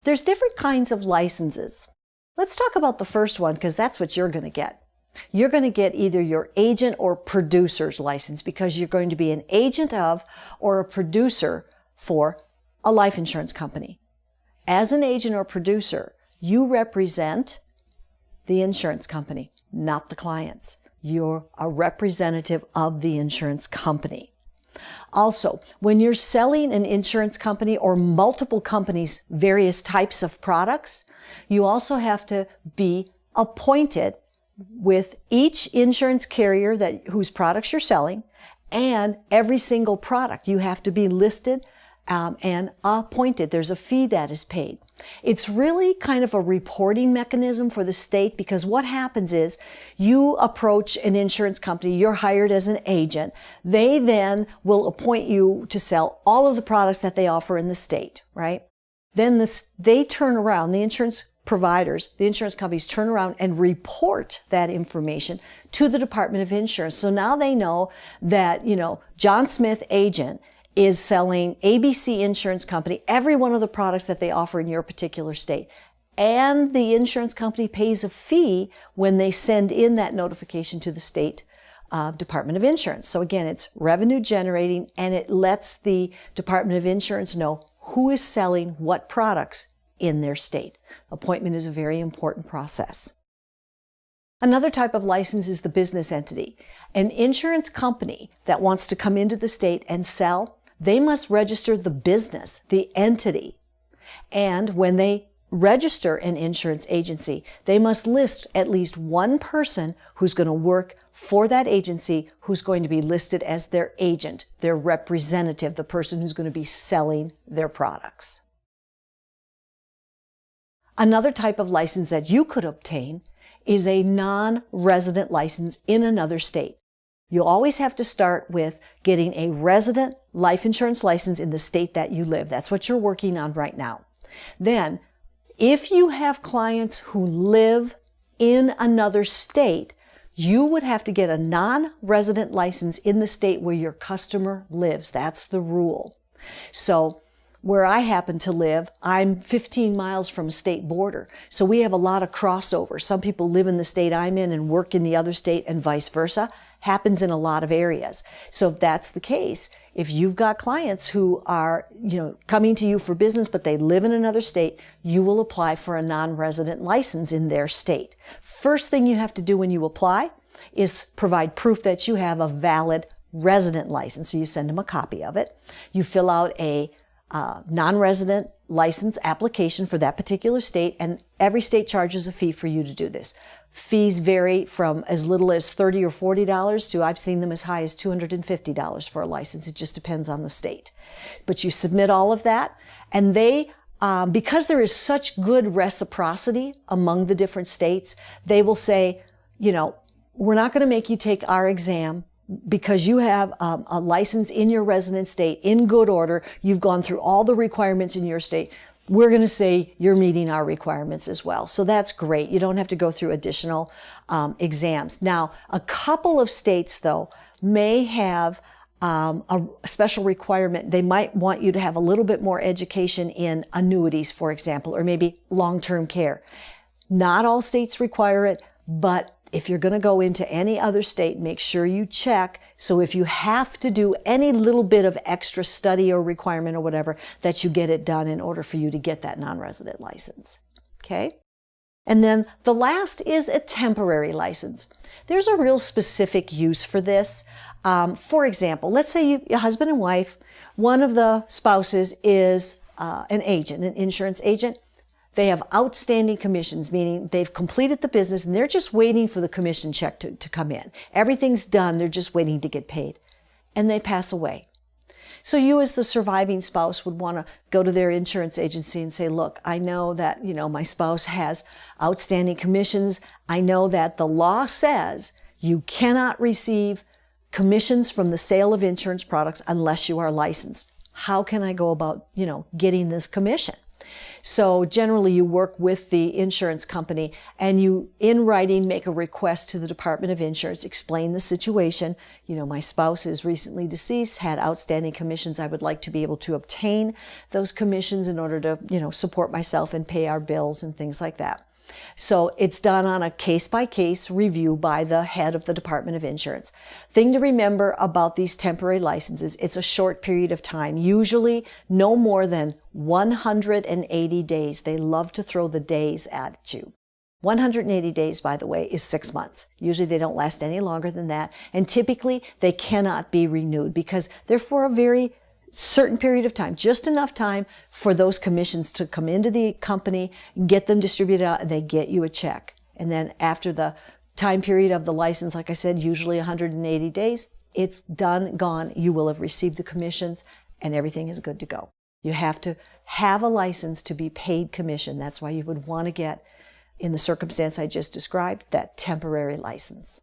There's different kinds of licenses. Let's talk about the first one because that's what you're going to get. You're going to get either your agent or producer's license because you're going to be an agent of or a producer for a life insurance company. As an agent or producer, you represent the insurance company, not the clients. You're a representative of the insurance company. Also, when you're selling an insurance company or multiple companies, various types of products, you also have to be appointed with each insurance carrier whose products you're selling, and every single product. You have to be listed and appointed. There's a fee that is paid. It's really kind of a reporting mechanism for the state because what happens is you approach an insurance company, you're hired as an agent. They then will appoint you to sell all of the products that they offer in the state, right? Then they turn around, the insurance providers, the insurance companies turn around and report that information to the Department of Insurance. So now they know that, John Smith, agent, is selling ABC Insurance Company, every one of the products that they offer in your particular state. And the insurance company pays a fee when they send in that notification to the state Department of Insurance. So again, it's revenue generating and it lets the Department of Insurance know who is selling what products in their state. Appointment is a very important process. Another type of license is the business entity. An insurance company that wants to come into the state and sell, they must register the business, the entity. And when they register an insurance agency, they must list at least one person who's going to work for that agency, who's going to be listed as their agent, their representative, the person who's going to be selling their products. Another type of license that you could obtain is a non-resident license in another state. You always have to start with getting a resident life insurance license in the state that you live. That's what you're working on right now. Then, if you have clients who live in another state, you would have to get a non-resident license in the state where your customer lives. That's the rule. So, where I happen to live, I'm 15 miles from a state border. So we have a lot of crossover. Some people live in the state I'm in and work in the other state and vice versa. Happens in a lot of areas. So if that's the case, if you've got clients who are, coming to you for business, but they live in another state, you will apply for a non-resident license in their state. First thing you have to do when you apply is provide proof that you have a valid resident license. So you send them a copy of it. You fill out a non-resident license application for that particular state, and every state charges a fee for you to do this. Fees vary from as little as $30 or $40 to I've seen them as high as $250 for a license. It just depends on the state. But you submit all of that, and they, because there is such good reciprocity among the different states, they will say, we're not going to make you take our exam because you have a license in your resident state in good order. You've gone through all the requirements in your state. We're going to say you're meeting our requirements as well. So that's great. You don't have to go through additional exams. Now, a couple of states, though, may have a special requirement. They might want you to have a little bit more education in annuities, for example, or maybe long-term care. Not all states require it, but if you're going to go into any other state, make sure you check. So if you have to do any little bit of extra study or requirement or whatever, that you get it done in order for you to get that non-resident license. Okay? And then the last is a temporary license. There's a real specific use for this. For example, let's say you're husband and wife. One of the spouses is an agent, an insurance agent. They have outstanding commissions, meaning they've completed the business and they're just waiting for the commission check to come in. Everything's done. They're just waiting to get paid. And they pass away. So you as the surviving spouse would want to go to their insurance agency and say, look, I know that, my spouse has outstanding commissions. I know that the law says you cannot receive commissions from the sale of insurance products unless you are licensed. How can I go about, getting this commission? So generally you work with the insurance company and you, in writing, make a request to the Department of Insurance, explain the situation. You know, my spouse is recently deceased, had outstanding commissions. I would like to be able to obtain those commissions in order to, you know, support myself and pay our bills and things like that. So it's done on a case-by-case review by the head of the Department of Insurance. Thing to remember about these temporary licenses, it's a short period of time, usually no more than 180 days. They love to throw the days at you. 180 days, by the way, is 6 months. Usually they don't last any longer than that. And typically they cannot be renewed because they're for a very certain period of time, just enough time for those commissions to come into the company, get them distributed out, and they get you a check. And then after the time period of the license, like I said, usually 180 days, it's done, gone. You will have received the commissions and everything is good to go. You have to have a license to be paid commission. That's why you would want to get, in the circumstance I just described, that temporary license.